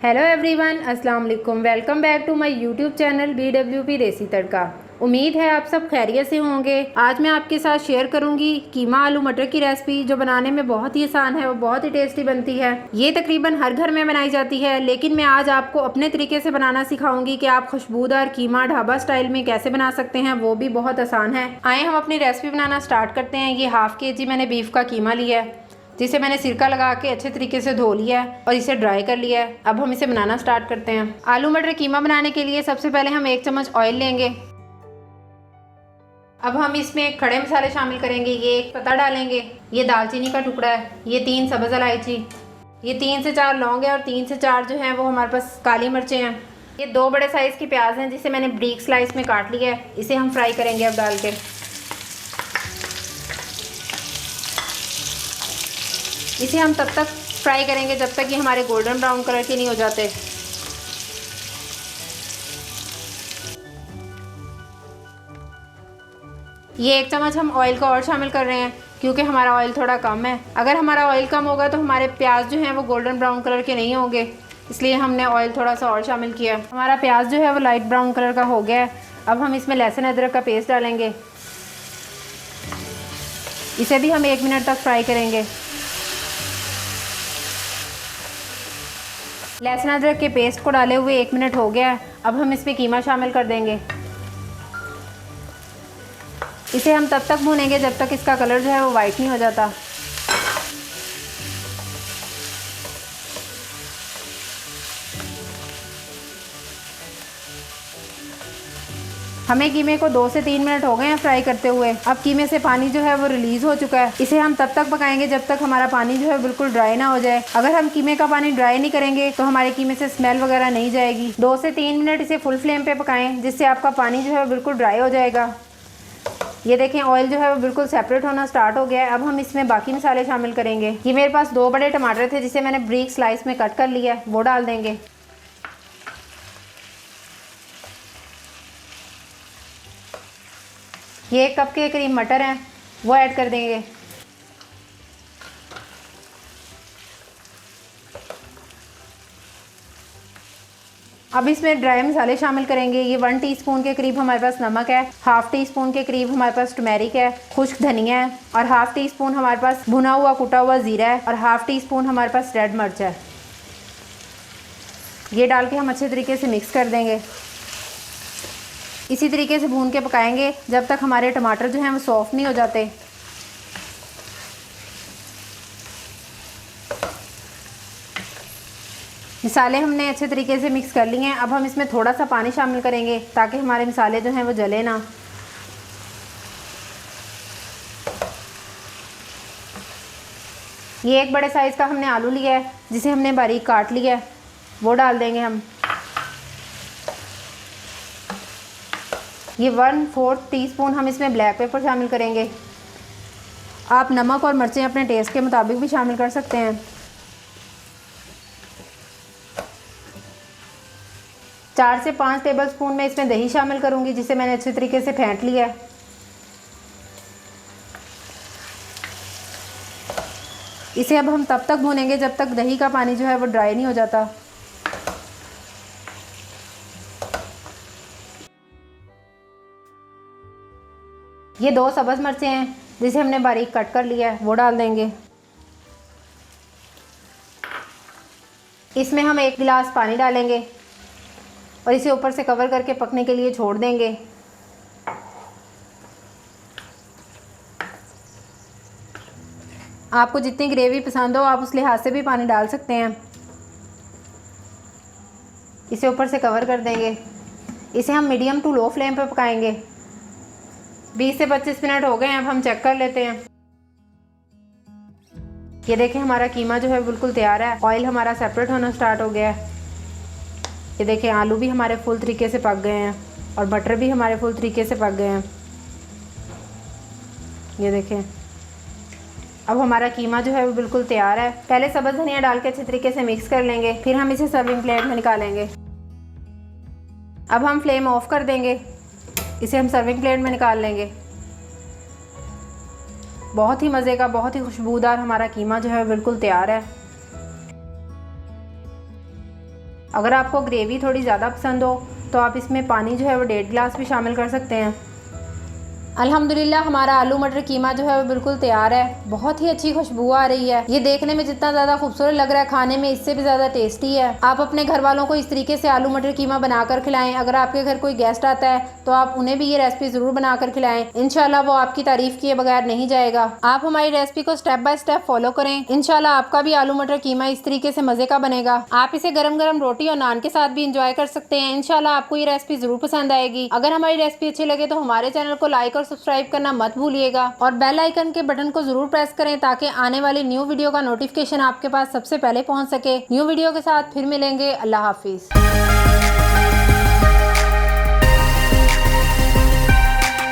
Hello everyone, अस्सलाम वालेकुम। Welcome back to my YouTube channel BWP Desi तड़का। उम्मीद है आप सब खैरियत से होंगे। आज मैं आपके साथ शेयर करूंगी कीमा आलू मटर की रेसिपी, जो बनाने में बहुत ही आसान है और बहुत ही टेस्टी बनती है। ये तकरीबन हर घर में बनाई जाती है, लेकिन मैं आज आपको अपने तरीके से बनाना सिखाऊंगी कि आप खुशबूदार कीमा ढाबा स्टाइल में कैसे बना सकते हैं, वो भी बहुत आसान है। आए हम अपनी रेसिपी बनाना स्टार्ट करते हैं। ये हाफ KG मैंने बीफ का कीमा लिया है, जिसे मैंने सिरका लगा के अच्छे तरीके से धो लिया है और इसे ड्राई कर लिया है। अब हम इसे बनाना स्टार्ट करते हैं। आलू मटर कीमा बनाने के लिए सबसे पहले हम 1 चम्मच ऑयल लेंगे। अब हम इसमें खड़े मसाले शामिल करेंगे। ये एक पत्ता डालेंगे, ये दालचीनी का टुकड़ा है, ये 3 सब्ज़ इलायची, ये 3 से 4 लौंग है और 3 से 4 जो है वो हमारे पास काली मिर्चें हैं। ये 2 बड़े साइज़ की प्याज हैं, जिसे मैंने ब्रीक स्लाइस में काट लिया है। इसे हम फ्राई करेंगे अब डाल के। इसे हम तब तक फ्राई करेंगे जब तक ये हमारे गोल्डन ब्राउन कलर के नहीं हो जाते। ये 1 चम्मच हम ऑयल का और शामिल कर रहे हैं, क्योंकि हमारा ऑयल थोड़ा कम है। अगर हमारा ऑयल कम होगा तो हमारे प्याज जो हैं वो गोल्डन ब्राउन कलर के नहीं होंगे, इसलिए हमने ऑयल थोड़ा सा और शामिल किया। हमारा प्याज जो है वो लाइट ब्राउन कलर का हो गया है। अब हम इसमें लहसुन अदरक का पेस्ट डालेंगे। इसे भी हम 1 मिनट तक फ्राई करेंगे। लहसुन अदरक के पेस्ट को डाले हुए 1 मिनट हो गया है। अब हम इसमें कीमा शामिल कर देंगे। इसे हम तब तक भूनेंगे जब तक इसका कलर जो है वो वाइट नहीं हो जाता। हमें कीमे को 2 से 3 मिनट हो गए हैं फ्राई करते हुए। अब कीमे से पानी जो है वो रिलीज़ हो चुका है। इसे हम तब तक पकाएंगे जब तक हमारा पानी जो है बिल्कुल ड्राई ना हो जाए। अगर हम कीमे का पानी ड्राई नहीं करेंगे तो हमारे कीमे से स्मेल वगैरह नहीं जाएगी। 2 से 3 मिनट इसे फुल फ्लेम पे पकाएं, जिससे आपका पानी जो है बिल्कुल ड्राई हो जाएगा। ये देखें, ऑयल जो है वो बिल्कुल सेपरेट होना स्टार्ट हो गया है। अब हम इसमें बाकी मसाले शामिल करेंगे। ये मेरे पास 2 बड़े टमाटर थे, जिसे मैंने ब्रीक स्लाइस में कट कर लिया है, वो डाल देंगे। ये 1 कप के करीब मटर हैं, वो ऐड कर देंगे। अब इसमें ड्राई मसाले शामिल करेंगे। ये 1 टीस्पून के करीब हमारे पास नमक है, हाफ टी स्पून के करीब हमारे पास टर्मेरिक है, खुश्क धनिया है, और हाफ टी स्पून हमारे पास भुना हुआ कुटा हुआ ज़ीरा है, और हाफ टी स्पून हमारे पास रेड मिर्च है। ये डाल के हम अच्छे तरीके से मिक्स कर देंगे। इसी तरीके से भून के पकाएंगे जब तक हमारे टमाटर जो हैं वो सॉफ्ट नहीं हो जाते। मसाले हमने अच्छे तरीके से मिक्स कर लिए हैं। अब हम इसमें थोड़ा सा पानी शामिल करेंगे ताकि हमारे मसाले जो हैं वो जले ना। ये 1 बड़े साइज़ का हमने आलू लिया है, जिसे हमने बारीक काट लिया है, वो डाल देंगे हम। ये 1/4 टीस्पून हम इसमें ब्लैक पेपर शामिल करेंगे। आप नमक और मिर्चें अपने टेस्ट के मुताबिक भी शामिल कर सकते हैं। 4 से 5 टेबलस्पून में इसमें दही शामिल करूंगी, जिसे मैंने अच्छे तरीके से फेंट लिया है। इसे अब हम तब तक भूनेंगे जब तक दही का पानी जो है वो ड्राई नहीं हो जाता। ये 2 सब्ज़ मिर्चें हैं, जिसे हमने बारीक कट कर लिया है, वो डाल देंगे। इसमें हम 1 गिलास पानी डालेंगे और इसे ऊपर से कवर करके पकने के लिए छोड़ देंगे। आपको जितनी ग्रेवी पसंद हो आप उस लिहाज से भी पानी डाल सकते हैं। इसे ऊपर से कवर कर देंगे। इसे हम मीडियम टू लो फ्लेम पर पकाएंगे। 20 से 25 मिनट हो गए हैं। अब हम चेक कर लेते हैं। ये देखें, हमारा कीमा जो है बिल्कुल तैयार है। ऑयल हमारा सेपरेट होना स्टार्ट हो गया है। ये देखें, आलू भी हमारे फुल तरीके से पक गए हैं और बटर भी हमारे फुल तरीके से पक गए हैं। ये देखें, अब हमारा कीमा जो है वो बिल्कुल तैयार है। पहले सब्ज़ धनिया डाल के अच्छे तरीके से मिक्स कर लेंगे, फिर हम इसे सर्विंग प्लेट में निकालेंगे। अब हम फ्लेम ऑफ कर देंगे। इसे हम सर्विंग प्लेट में निकाल लेंगे। बहुत ही मज़े का, बहुत ही खुशबूदार हमारा कीमा जो है बिल्कुल तैयार है। अगर आपको ग्रेवी थोड़ी ज़्यादा पसंद हो तो आप इसमें पानी जो है वो 1.5 गिलास भी शामिल कर सकते हैं। अल्हम्दुलिल्लाह हमारा आलू मटर कीमा जो है वो बिल्कुल तैयार है। बहुत ही अच्छी खुशबू आ रही है। ये देखने में जितना ज़्यादा खूबसूरत लग रहा है, खाने में इससे भी ज़्यादा टेस्टी है। आप अपने घर वालों को इस तरीके से आलू मटर कीमा बनाकर खिलाएं। अगर आपके घर कोई गेस्ट आता है तो आप उन्हें भी ये रेसिपी ज़रूर बनाकर खिलाएं। इंशाल्लाह वो आपकी तारीफ़ किए बगैर नहीं जाएगा। आप हमारी रेसिपी को स्टेप बाय स्टेप फॉलो करें। इंशाल्लाह आपका भी आलू मटर कीमा इस तरीके से मज़े का बनेगा। आप इसे गरम गरम रोटी और नान के साथ भी इंजॉय कर सकते हैं। इंशाल्लाह आपको ये रेसिपी ज़रूर पसंद आएगी। अगर हमारी रेसिपी अच्छी लगे तो हमारे चैनल को लाइक और सब्सक्राइब करना मत भूलिएगा और बेल आइकन के बटन को जरूर प्रेस करें ताकि आने वाली न्यू वीडियो का नोटिफिकेशन आपके पास सबसे पहले पहुंच सके। न्यू वीडियो के साथ फिर मिलेंगे। अल्लाह हाफिज।